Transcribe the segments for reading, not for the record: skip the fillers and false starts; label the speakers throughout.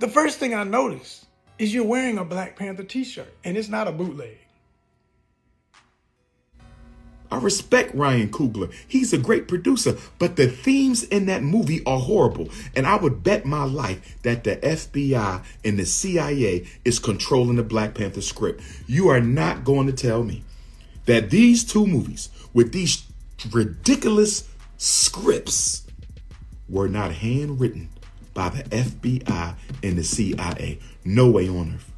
Speaker 1: the first thing I noticed is you're wearing a Black Panther t-shirt, and it's not a bootleg.
Speaker 2: I respect Ryan Coogler. He's a great producer, but the themes in that movie are horrible. And I would bet my life that the FBI and the CIA is controlling the Black Panther script. You are not going to tell me that these two movies with these ridiculous scripts were not handwritten by the FBI and the CIA. No way on earth.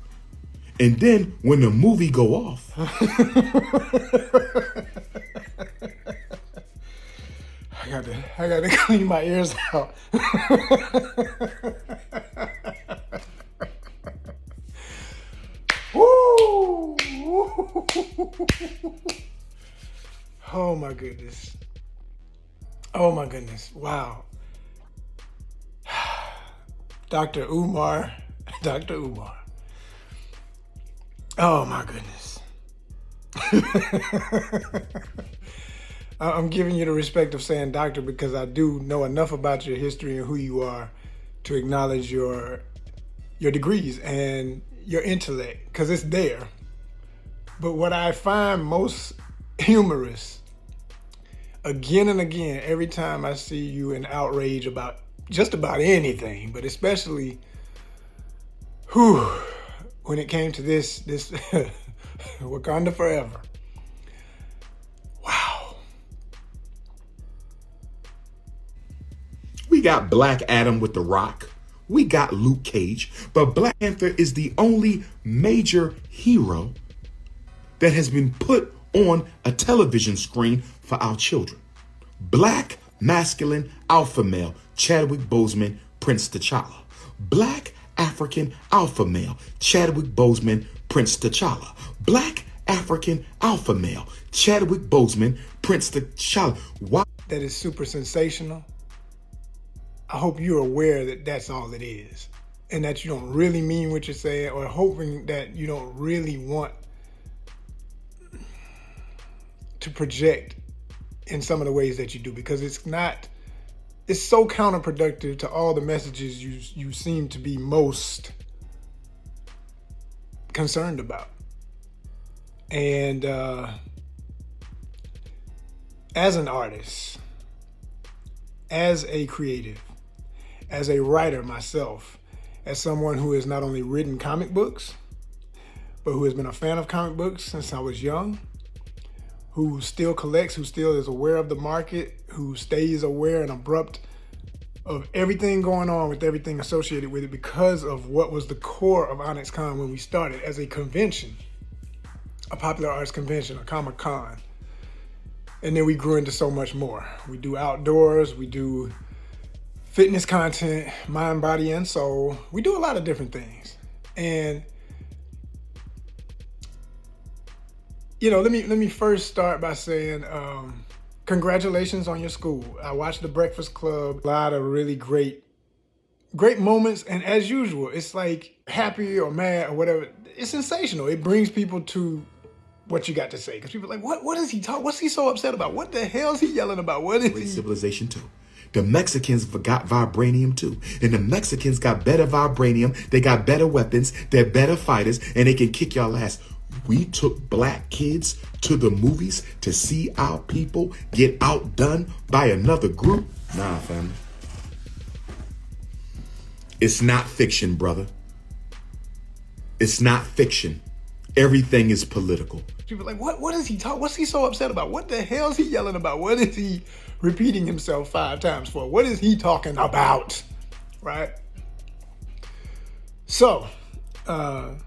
Speaker 2: And then when the movie go off,
Speaker 1: I got to clean my ears out. Woo! Oh my goodness. Oh my goodness. Wow. Dr. Umar. Oh my goodness. I'm giving you the respect of saying doctor because I do know enough about your history and who you are to acknowledge your degrees and your intellect, because it's there. But what I find most humorous, again and again, every time I see you in outrage about just about anything, but especially when it came to this Wakanda Forever. Wow.
Speaker 2: we got Black Adam with The Rock. We got Luke Cage. But Black Panther is the only major hero that has been put on a television screen for our children. Black, masculine, alpha male, Chadwick Boseman, Prince T'Challa. Black, African, alpha male, Chadwick Boseman, Prince T'Challa. Black, African, alpha male, Chadwick Boseman, Prince T'Challa. Why?
Speaker 1: That is super sensational. I hope you're aware that that's all it is, and that you don't really mean what you're saying, or hoping that you don't really want to project in some of the ways that you do, because it's so counterproductive to all the messages you seem to be most concerned about. And as an artist, as a creative, as a writer myself, as someone who has not only written comic books, but who has been a fan of comic books since I was young, who still collects, who still is aware of the market, who stays aware and abrupt of everything going on with everything associated with it, because of what was the core of ONYXCON when we started as a convention, a popular arts convention, a Comic-Con. And then we grew into so much more. We do outdoors, we do fitness content, mind, body, and soul. We do a lot of different things. And let me first start by saying congratulations on your school. I watched The Breakfast Club, a lot of really great moments, and as usual, it's like happy or mad or whatever. It's sensational. It brings people to what you got to say, because people are like, what is he talking? What's he so upset about? What the hell is he yelling about? What is he?
Speaker 2: Civilization too. The Mexicans got vibranium too. And the Mexicans got better vibranium. They got better weapons. They're better fighters, and they can kick y'all ass. We took black kids to the movies to see our people get outdone by another group? Nah, family. It's not fiction, brother. It's not fiction. Everything is political.
Speaker 1: People are like, what is he talking? What's he so upset about? What the hell is he yelling about? What is he repeating himself 5 times for? What is he talking about? Right? So, but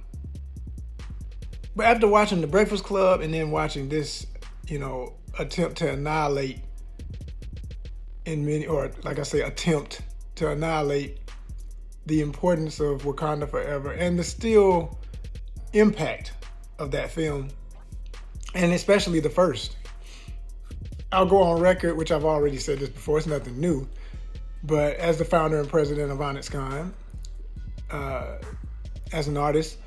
Speaker 1: after watching The Breakfast Club and then watching this, attempt to annihilate attempt to annihilate the importance of Wakanda Forever and the still impact of that film, and especially the first. I'll go on record, which I've already said this before, it's nothing new, but as the founder and president of ONYXCON, as an artist,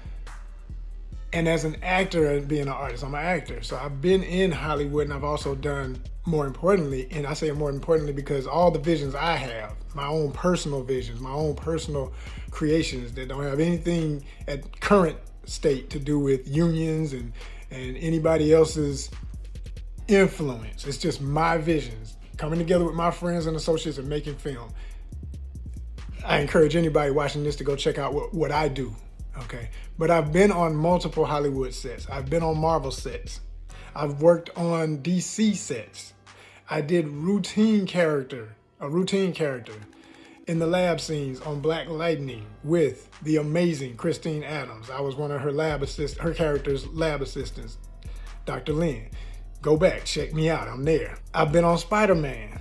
Speaker 1: And as an actor and being an artist, I'm an actor. So I've been in Hollywood, and I've also done, more importantly, and I say more importantly because all the visions I have, my own personal visions, my own personal creations that don't have anything at current state to do with unions and anybody else's influence. It's just my visions coming together with my friends and associates and making film. I encourage anybody watching this to go check out what I do. Okay, but I've been on multiple Hollywood sets. I've been on Marvel sets. I've worked on DC sets. I did a routine character in the lab scenes on Black Lightning with the amazing Christine Adams. I was one of her character's lab assistants, Dr. Lynn. Go back, check me out, I'm there. I've been on Spider-Man,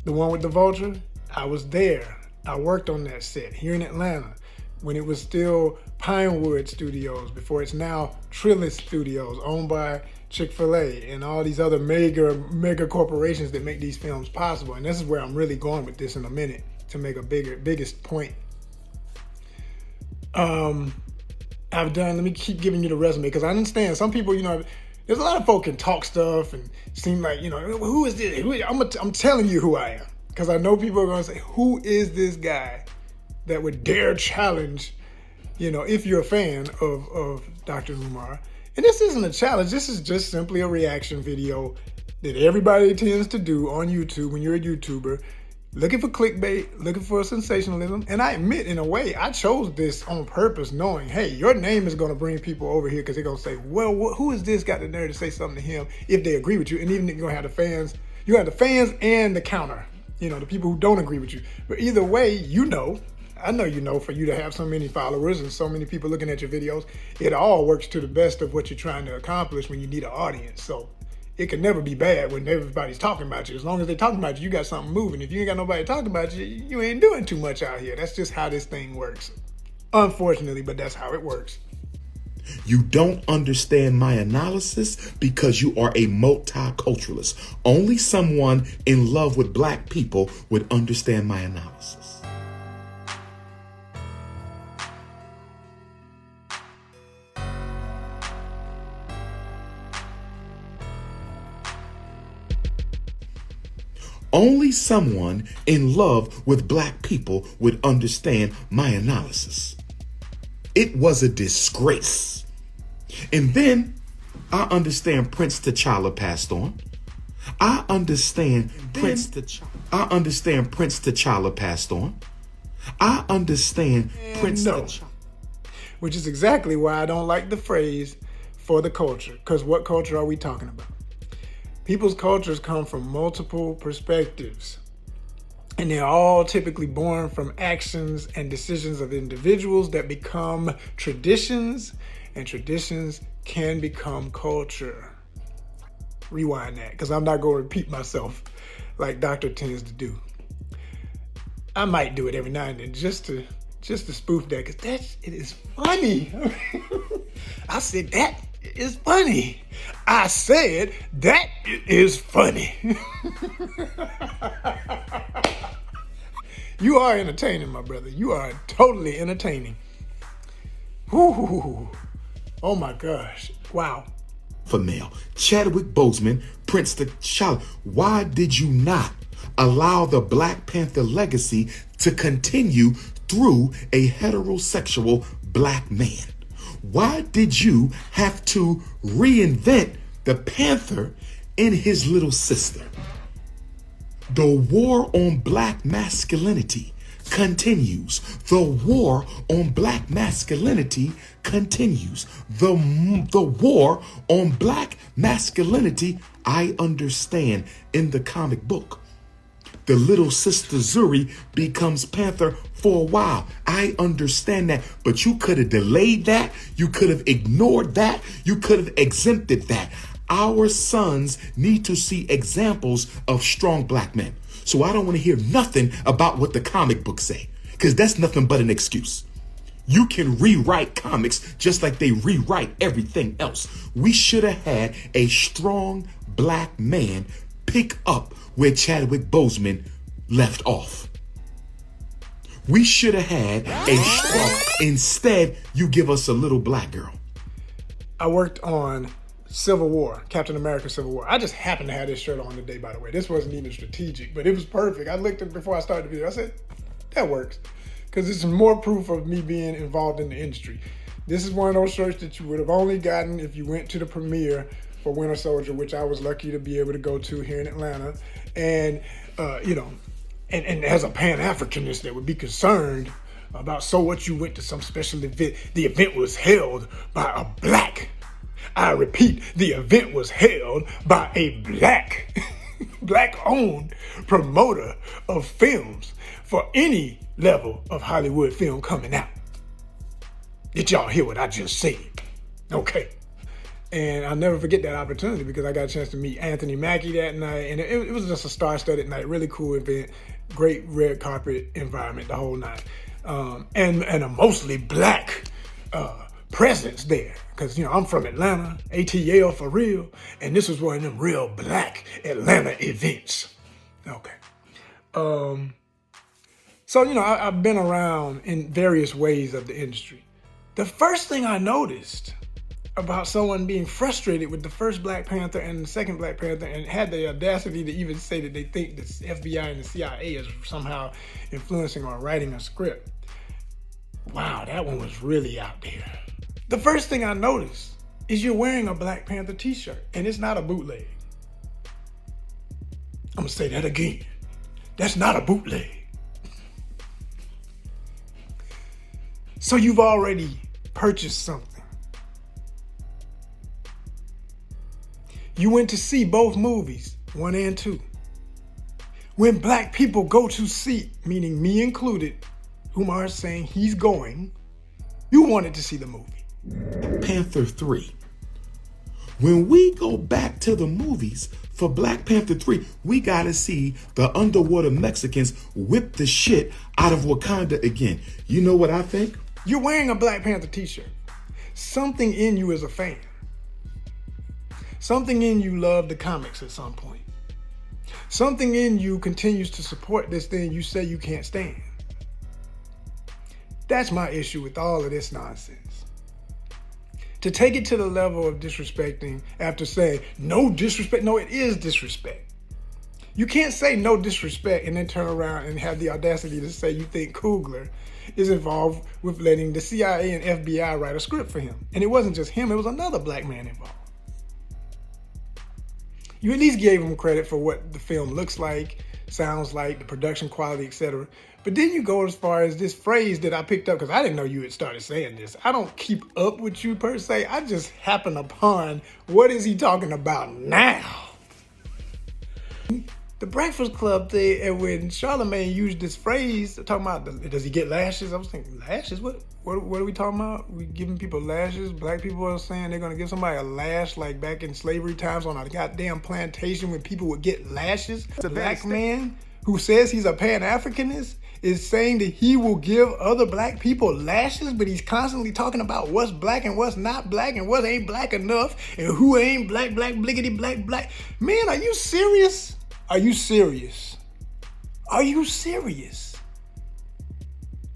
Speaker 1: the one with the vulture. I was there. I worked on that set here in Atlanta when it was still Pinewood Studios, before it's now Trillis Studios, owned by Chick-fil-A and all these other mega corporations that make these films possible. And this is where I'm really going with this in a minute to make a biggest point. Let me keep giving you the resume because I understand some people, there's a lot of folk can talk stuff and seem like, who is this? I'm telling you who I am because I know people are going to say, who is this guy that would dare challenge, if you're a fan of Dr. Umar. And this isn't a challenge. This is just simply a reaction video that everybody tends to do on YouTube when you're a YouTuber, looking for clickbait, looking for sensationalism. And I admit, in a way, I chose this on purpose, knowing, hey, your name is going to bring people over here because they're going to say, well, who is this got the nerve to say something to him if they agree with you? And even if you're going to have the fans, you have the fans and the counter, the people who don't agree with you. But either way, I know for you to have so many followers and so many people looking at your videos, it all works to the best of what you're trying to accomplish when you need an audience. So it can never be bad when everybody's talking about you. As long as they're talking about you, you got something moving. If you ain't got nobody talking about you, you ain't doing too much out here. That's just how this thing works. Unfortunately, but that's how it works.
Speaker 2: You don't understand my analysis because you are a multiculturalist. Only someone in love with black people would understand my analysis. Only someone in love with black people would understand my analysis. It was a disgrace. And then I understand Prince T'Challa passed on. I understand Prince T'Challa passed on. I understand Prince T'Challa.
Speaker 1: Which is exactly why I don't like the phrase for the culture. Because what culture are we talking about? People's cultures come from multiple perspectives, and they're all typically born from actions and decisions of individuals that become traditions, and traditions can become culture. Rewind that, because I'm not going to repeat myself like Doctor tends to do. I might do it every now and then just to spoof that, because it is funny. I said that is funny. I said that is funny. You are entertaining, my brother. You are totally entertaining. Ooh. Oh my gosh. Wow.
Speaker 2: For male, Chadwick Boseman, Prince T'Challa. Why did you not allow the Black Panther legacy to continue through a heterosexual black man? Why did you have to reinvent the Panther in his little sister? The war on black masculinity continues. The war on black masculinity continues. The war on black masculinity, I understand in the comic book. The little sister Zuri becomes Panther for a while. I understand that, but you could have delayed that. You could have ignored that. You could have exempted that. Our sons need to see examples of strong black men. So I don't want to hear nothing about what the comic books say, because that's nothing but an excuse. You can rewrite comics just like they rewrite everything else. We should have had a strong black man pick up where Chadwick Boseman left off. We should have had a strong. Instead, you give us a little black girl.
Speaker 1: I worked on Civil War, Captain America Civil War. I just happened to have this shirt on today, by the way. This wasn't even strategic, but it was perfect. I looked at it before I started the video. I said, that works. Because it's more proof of me being involved in the industry. This is one of those shirts that you would have only gotten if you went to the premiere for Winter Soldier, which I was lucky to be able to go to here in Atlanta. And, and as a Pan Africanist that would be concerned about, so what, you went to some special event. The event was held by a black. I repeat, the event was held by a black-owned promoter of films for any level of Hollywood film coming out. Did y'all hear what I just said? Okay. And I'll never forget that opportunity because I got a chance to meet Anthony Mackie that night. And it was just a star-studded night, really cool event, great red carpet environment the whole night. And a mostly black presence there. Because, I'm from Atlanta, ATL for real. And this was one of them real black Atlanta events. Okay. So, I've been around in various ways of the industry. The first thing I noticed about someone being frustrated with the first Black Panther and the second Black Panther and had the audacity to even say that they think the FBI and the CIA is somehow influencing or writing a script. Wow, that one was really out there. The first thing I noticed is you're wearing a Black Panther t-shirt and it's not a bootleg. I'm gonna say that again. That's not a bootleg. So you've already purchased something. You went to see both movies, 1 and 2. When black people go to see, meaning me included, Umar is saying he's going, you wanted to see the movie.
Speaker 2: Panther 3. When we go back to the movies for Black Panther 3, we gotta see the underwater Mexicans whip the shit out of Wakanda again. You know what I think?
Speaker 1: You're wearing a Black Panther t-shirt. Something in you is a fan. Something in you loved the comics at some point. Something in you continues to support this thing you say you can't stand. That's my issue with all of this nonsense. To take it to the level of disrespecting after saying, no disrespect, no, it is disrespect. You can't say no disrespect and then turn around and have the audacity to say you think Coogler is involved with letting the CIA and FBI write a script for him. And it wasn't just him, it was another black man involved. You at least gave him credit for what the film looks like, sounds like, the production quality, etc. But then you go as far as this phrase that I picked up, because I didn't know you had started saying this. I don't keep up with you per se. I just happen upon what is he talking about now? The Breakfast Club thing, and when Charlamagne used this phrase, talking about, does he get lashes? I was thinking, lashes? What are we talking about? We giving people lashes? Black people are saying they're going to give somebody a lash like back in slavery times on a goddamn plantation when people would get lashes? A black man who says he's a Pan Africanist is saying that he will give other black people lashes, but he's constantly talking about what's black and what's not black and what ain't black enough and who ain't black, blickety, black. Man, are you serious? Are you serious? Are you serious?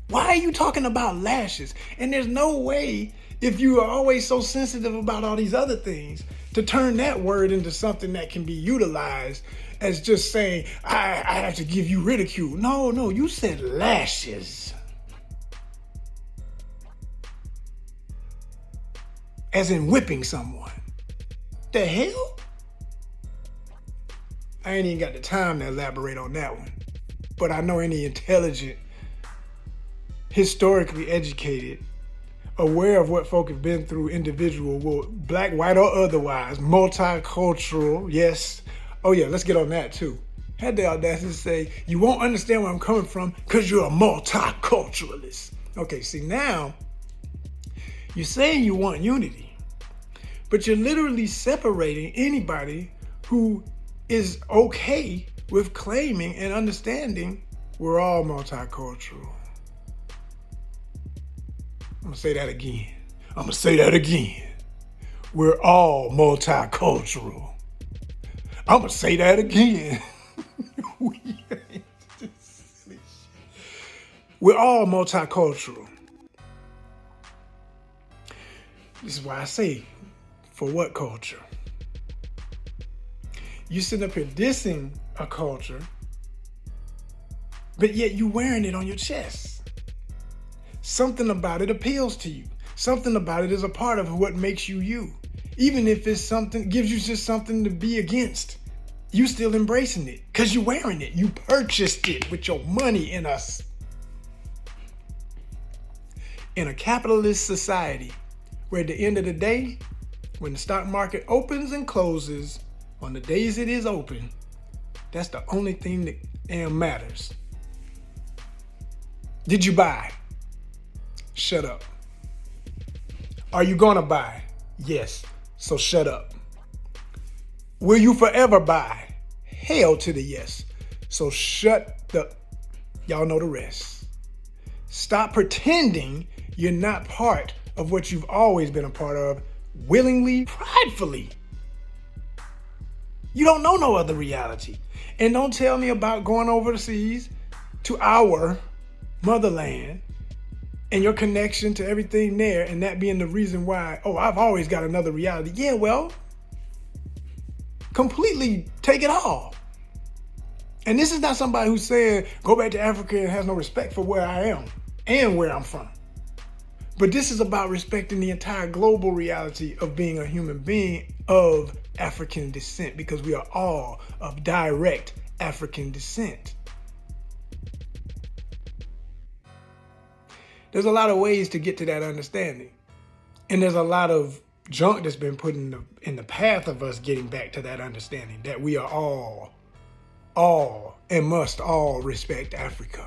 Speaker 1: Why are you talking about lashes? And there's no way, if you are always so sensitive about all these other things, to turn that word into something that can be utilized as just saying, I have to give you ridicule. No, you said lashes. As in whipping someone. The hell? I ain't even got the time to elaborate on that one. But I know any intelligent, historically educated, aware of what folk have been through individual, will, black, white, or otherwise, multicultural, yes. Oh yeah, let's get on that too. Had the audacity to say, you won't understand where I'm coming from because you're a multiculturalist. Okay, see now, you're saying you want unity, but you're literally separating anybody who is okay with claiming and understanding we're all multicultural. I'm gonna say that again. We're all multicultural. I'm gonna say that again. We're all multicultural. This is why I say For what culture? You sitting up here dissing a culture, but yet you wearing it on your chest. Something about it appeals to you. Something about it is a part of what makes you you. Even if it's something, gives you just something to be against, you still embracing it because you're wearing it. You purchased it with your money in a capitalist society where at the end of the day, when the stock market opens and closes, on the days it is open, that's the only thing that matters. Did you buy? Shut up. Are you gonna buy? Yes, so shut up. Will you forever buy? Hell to the yes. So y'all know the rest. Stop pretending you're not part of what you've always been a part of, willingly, pridefully. You don't know no other reality. And don't tell me about going overseas to our motherland and your connection to everything there and that being the reason why, I've always got another reality. Yeah, well, completely take it all. And this is not somebody who's saying, go back to Africa and has no respect for where I am and where I'm from. But this is about respecting the entire global reality of being a human being of African descent, because we are all of direct African descent. There's a lot of ways to get to that understanding. And there's a lot of junk that's been put in the path of us getting back to that understanding that we are all and must all respect Africa.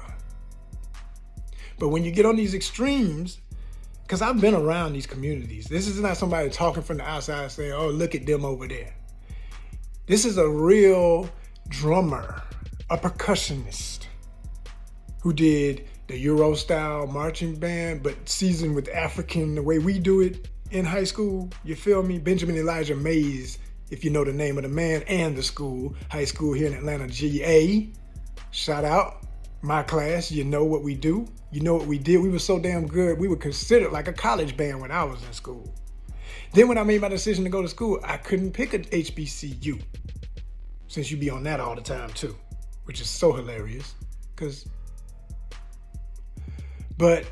Speaker 1: But when you get on these extremes, because I've been around these communities, this is not somebody talking from the outside saying, oh, look at them over there. This is a real drummer, a percussionist who did the Euro style marching band, but seasoned with African, the way we do it in high school. You feel me? Benjamin Elijah Mays, if you know the name of the man and the school, high school here in Atlanta, GA. Shout out, my class. You know what we do. You know what we did. We were so damn good. We were considered like a college band when I was in school. Then when I made my decision to go to school, I couldn't pick an HBCU, since you be on that all the time too, which is so hilarious. But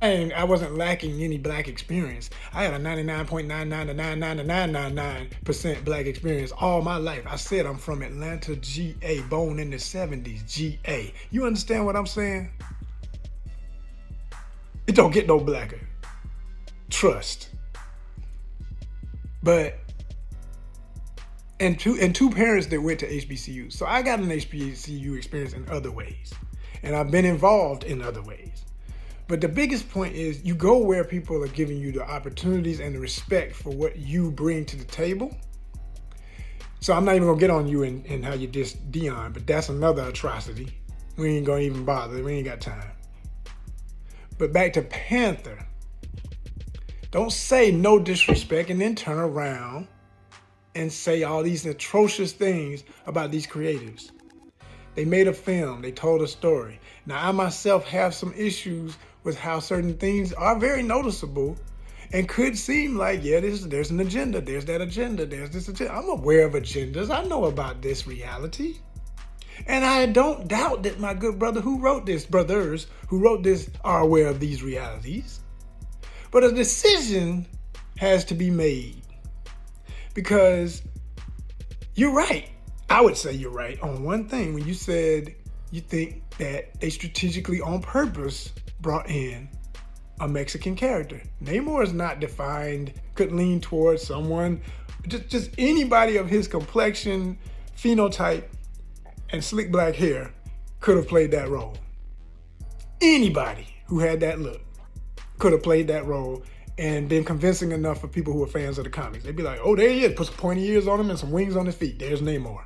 Speaker 1: I wasn't lacking any black experience. I had a 99.99 black experience all my life. I said I'm from Atlanta, GA, born in the 70s, GA. You understand what I'm saying? It don't get no blacker. Trust. But, and two parents that went to HBCU. So I got an HBCU experience in other ways. And I've been involved in other ways. But the biggest point is you go where people are giving you the opportunities and the respect for what you bring to the table. So I'm not even gonna get on you and how you diss Dion, but that's another atrocity. We ain't gonna even bother, we ain't got time. But back to Panther. Don't say no disrespect and then turn around and say all these atrocious things about these creatives. They made a film, they told a story. Now I myself have some issues with how certain things are very noticeable and could seem like, yeah, there's an agenda, there's that agenda, there's this agenda. I'm aware of agendas, I know about this reality. And I don't doubt that my good brothers who wrote this are aware of these realities. But a decision has to be made. Because you're right. I would say you're right on one thing when you said you think that they strategically on purpose brought in a Mexican character. Namor is not defined, could lean towards someone, just anybody of his complexion, phenotype, and slick black hair could have played that role. Anybody who had that look could have played that role and been convincing enough for people who are fans of the comics. They'd be like, oh, there he is, put some pointy ears on him and some wings on his feet. There's Namor.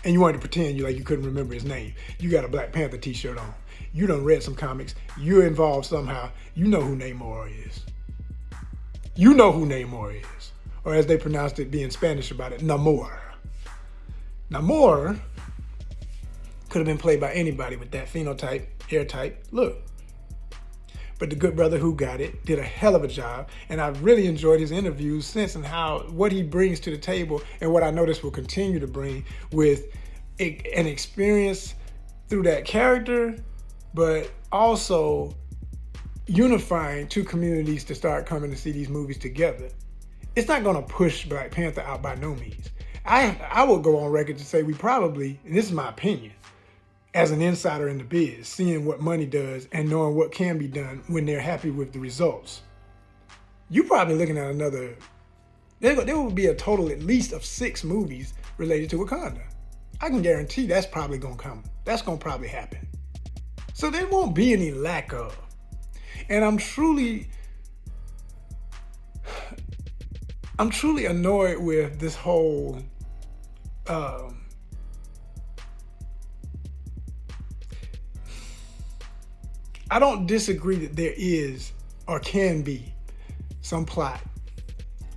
Speaker 1: And you wanted to pretend you couldn't remember his name. You got a Black Panther t-shirt on. You done read some comics. You're involved somehow. You know who Namor is. You know who Namor is. Or as they pronounced it, being Spanish about it, Namor. Namor could have been played by anybody with that phenotype, hair type, look. but the good brother who got it did a hell of a job. And I've really enjoyed his interviews since, and what he brings to the table, and what I know this will continue to bring with an experience through that character, but also unifying two communities to start coming to see these movies together. It's not going to push Black Panther out by no means. I will go on record to say we probably, and this is my opinion, as an insider in the biz, seeing what money does and knowing what can be done when they're happy with the results, you're probably looking at there will be a total at least of 6 movies related to Wakanda. I can guarantee that's probably going to come. That's going to probably happen. So there won't be any lack of. And I'm truly annoyed with this whole I don't disagree that there is or can be some plot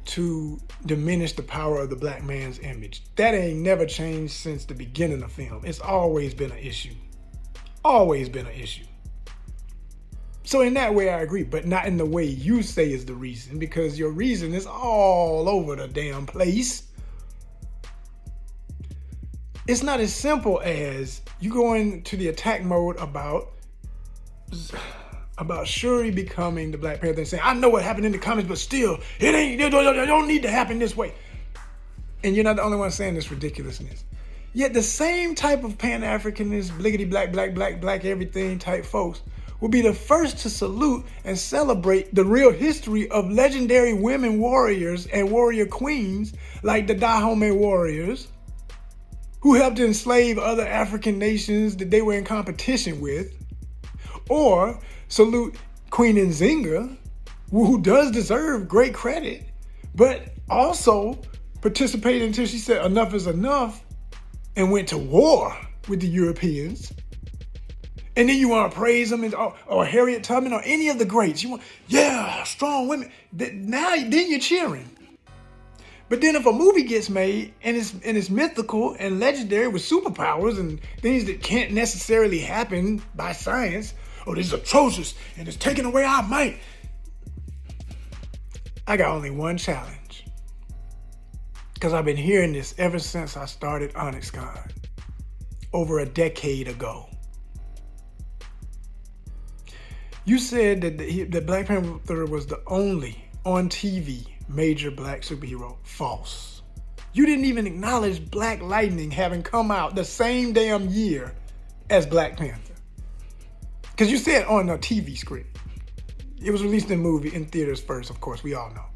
Speaker 1: to diminish the power of the black man's image. That ain't never changed since the beginning of film. It's always been an issue. Always been an issue. So in that way, I agree, but not in the way you say is the reason, because your reason is all over the damn place. It's not as simple as you go into the attack mode about Shuri becoming the Black Panther and saying, I know what happened in the comics, but still, it don't need to happen this way. And you're not the only one saying this ridiculousness. Yet the same type of Pan Africanist, bliggity black everything type folks will be the first to salute and celebrate the real history of legendary women warriors and warrior queens like the Dahomey warriors, who helped enslave other African nations that they were in competition with, or salute Queen Nzinga, who does deserve great credit, but also participated until she said enough is enough and went to war with the Europeans. And then you want to praise them, or Harriet Tubman, or any of the greats. You want, yeah, strong women. Then you're cheering. But then if a movie gets made and it's mythical and legendary with superpowers and things that can't necessarily happen by science, this is atrocious and it's taking away our might. I got only one challenge, because I've been hearing this ever since I started ONYXCON over a decade ago. You said that Black Panther was the only on TV major black superhero. False. You didn't even acknowledge Black Lightning having come out the same damn year as Black Panther. Because you said on a TV screen. It was released in theaters first, of course, we all know.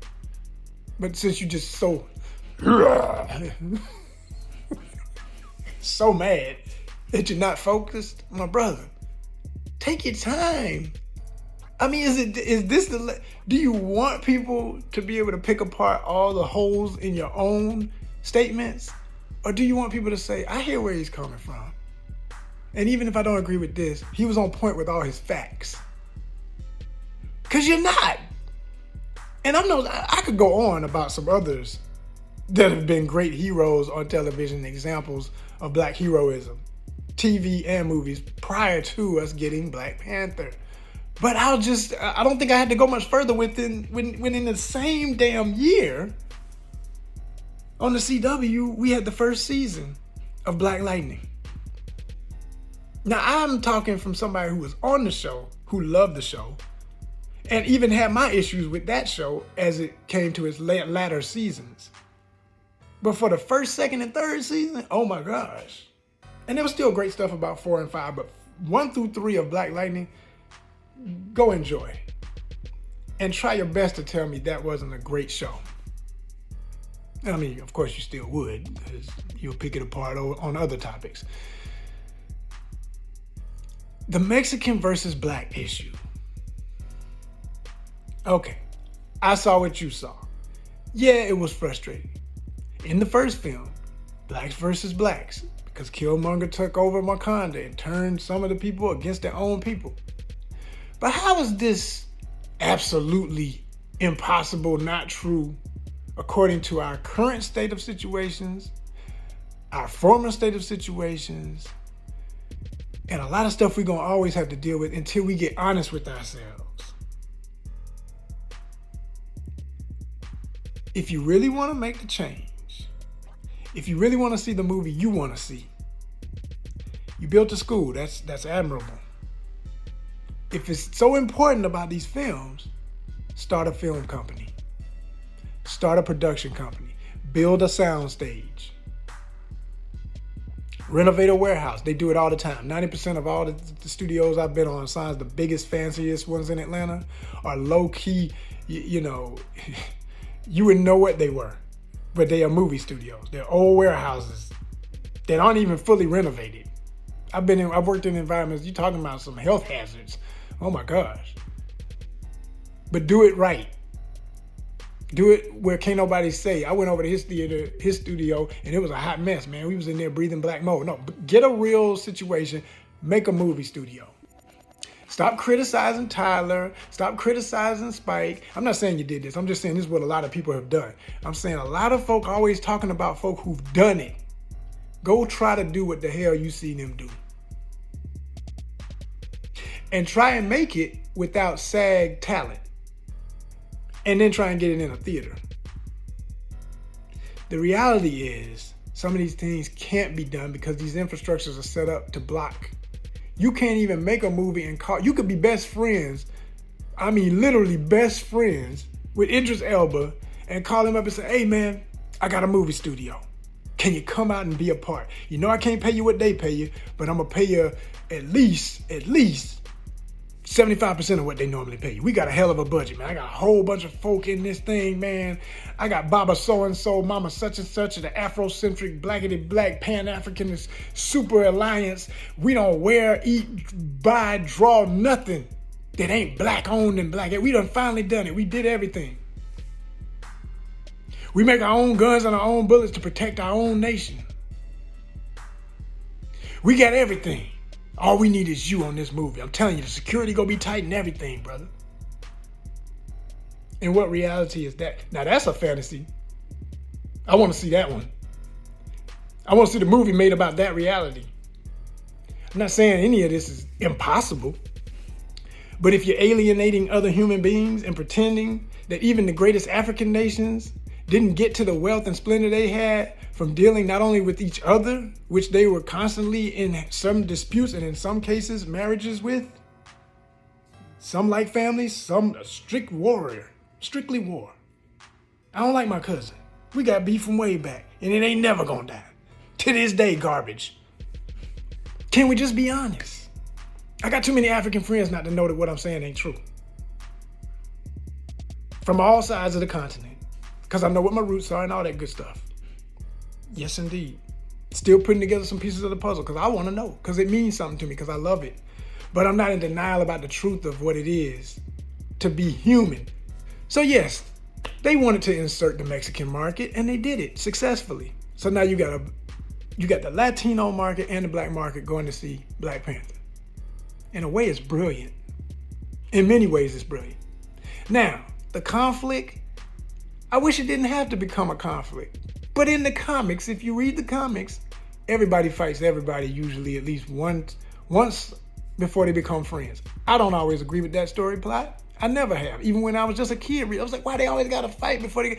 Speaker 1: But since you just so mad that you're not focused, my brother, take your time. I mean, do you want people to be able to pick apart all the holes in your own statements? Or do you want people to say, I hear where he's coming from, and even if I don't agree with this, he was on point with all his facts? Because you're not. And I could go on about some others that have been great heroes on television, examples of black heroism, TV and movies, prior to us getting Black Panther. But I don't think I had to go much further when in the same damn year on the CW, we had the first season of Black Lightning. Now, I'm talking from somebody who was on the show, who loved the show, and even had my issues with that show as it came to its latter seasons. But for the first, second, and third season, oh my gosh. And there was still great stuff about 4 and 5, but 1 through 3 of Black Lightning, go enjoy. And try your best to tell me that wasn't a great show. I mean, of course you still would, because you'll pick it apart on other topics. The Mexican versus black issue. Okay, I saw what you saw. Yeah, it was frustrating. In the first film, blacks versus blacks, because Killmonger took over Wakanda and turned some of the people against their own people. But how is this absolutely impossible, not true, according to our current state of situations, our former state of situations, and a lot of stuff we're going to always have to deal with until we get honest with ourselves? if you really want to make the change, if you really want to see the movie you want to see, you built a school. That's admirable. If it's so important about these films, start a film company. Start a production company. Build a sound stage. Renovate a warehouse. They do it all the time. 90% of all the studios I've been on, besides the biggest, fanciest ones in Atlanta, are low-key, you know, you wouldn't know what they were, but they are movie studios. They're old warehouses that aren't even fully renovated. I've worked in environments, you're talking about some health hazards. Oh my gosh. But do it right. Do it where can't nobody say. I went over to his studio, and it was a hot mess, man. We was in there breathing black mold. No, get a real situation. Make a movie studio. Stop criticizing Tyler. Stop criticizing Spike. I'm not saying you did this. I'm just saying this is what a lot of people have done. I'm saying a lot of folk always talking about folk who've done it. Go try to do what the hell you see them do. And try and make it without SAG talent. And then try and get it in a theater. The reality is, some of these things can't be done because these infrastructures are set up to block. You can't even make a movie and call. You could be best friends, I mean literally best friends with Idris Elba, and call him up and say, hey man, I got a movie studio. Can you come out and be a part? You know I can't pay you what they pay you, but I'm gonna pay you at least 75% of what they normally pay you. We got a hell of a budget, man. I got a whole bunch of folk in this thing, man. I got Baba so-and-so, Mama such-and-such, the Afrocentric, blackity-black, Pan Africanist, super alliance. We don't wear, eat, buy, draw nothing that ain't black owned and black. We done finally done it. We did everything. We make our own guns and our own bullets to protect our own nation. We got everything. All we need is you on this movie. I'm telling you, the security gonna be tight and everything, brother. And what reality is that? Now that's a fantasy. I want to see that one. I want to see the movie made about that reality. I'm not saying any of this is impossible, but if you're alienating other human beings and pretending that even the greatest African nations didn't get to the wealth and splendor they had from dealing not only with each other, which they were constantly in some disputes and in some cases marriages with, some like families, some a strict warrior, strictly war. I don't like my cousin. We got beef from way back, and it ain't never gonna die. To this day, garbage. Can we just be honest? I got too many African friends not to know that what I'm saying ain't true. From all sides of the continent, because I know what my roots are and all that good stuff. Yes, indeed. Still putting together some pieces of the puzzle because I want to know, because it means something to me, because I love it. But I'm not in denial about the truth of what it is to be human. So yes, they wanted to insert the Mexican market, and they did it successfully. So now you got the Latino market and the black market going to see Black Panther. In a way, it's brilliant. In many ways, it's brilliant. Now, the conflict, I wish it didn't have to become a conflict. But in the comics, if you read the comics, everybody fights everybody usually at least once before they become friends. I don't always agree with that story plot. I never have. Even when I was just a kid, I was like, why they always gotta fight before they get...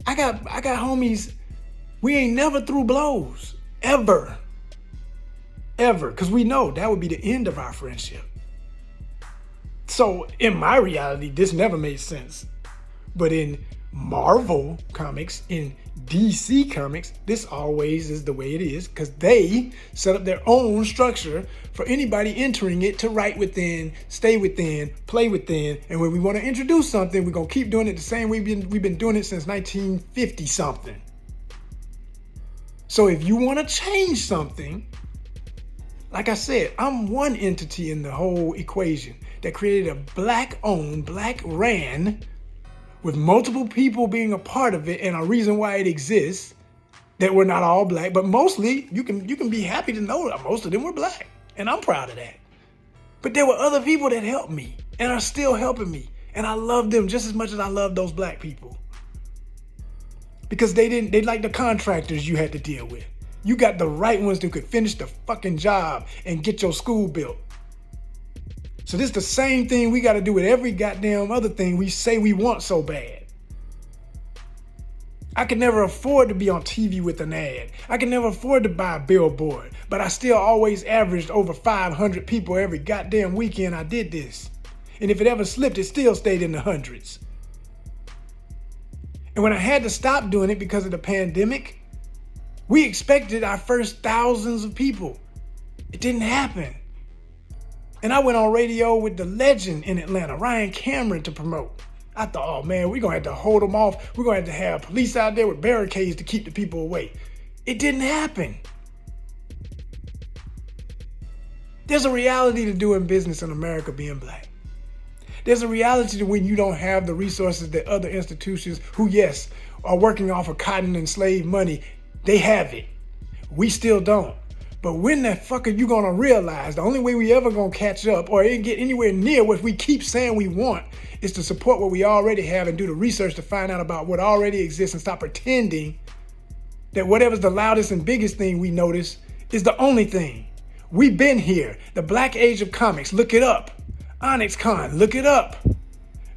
Speaker 1: I got homies, we ain't never threw blows. Ever. Because we know that would be the end of our friendship. So in my reality, this never made sense. But in Marvel comics, in DC comics, this always is the way it is because they set up their own structure for anybody entering it to write within, stay within, play within. And when we want to introduce something, we're going to keep doing it the same way we've been doing it since 1950 something. So if you want to change something, like I said, I'm one entity in the whole equation that created a black-owned, black-ran, with multiple people being a part of it and a reason why it exists, that we're not all black, but mostly you can be happy to know that most of them were black, and I'm proud of that. But there were other people that helped me and are still helping me, and I love them just as much as I love those black people. Because they like the contractors you had to deal with. You got the right ones who could finish the fucking job and get your school built. So this is the same thing we got to do with every goddamn other thing we say we want so bad. I could never afford to be on TV with an ad. I could never afford to buy a billboard, but I still always averaged over 500 people every goddamn weekend I did this. And if it ever slipped, it still stayed in the hundreds. And when I had to stop doing it because of the pandemic, we expected our first thousands of people. It didn't happen. And I went on radio with the legend in Atlanta, Ryan Cameron, to promote. I thought, oh man, we're going to have to hold them off. We're going to have police out there with barricades to keep the people away. It didn't happen. There's a reality to doing business in America being black. There's a reality to when you don't have the resources that other institutions who, yes, are working off of cotton and slave money, they have it. We still don't. But when the fuck are you gonna realize the only way we ever gonna catch up or get anywhere near what we keep saying we want is to support what we already have and do the research to find out about what already exists and stop pretending that whatever's the loudest and biggest thing we notice is the only thing. We've been here. The Black Age of Comics, look it up. ONYXCON, look it up.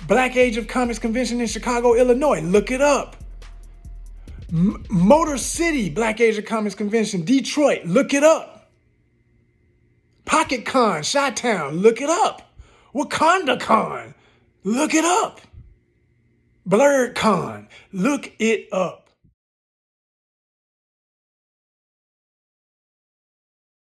Speaker 1: Black Age of Comics Convention in Chicago, Illinois, look it up. Motor City Black Age of Comics Convention, Detroit, look it up. Pocket Con, Chi-Town, look it up. Wakanda Con, look it up. Blurred Con, look it up.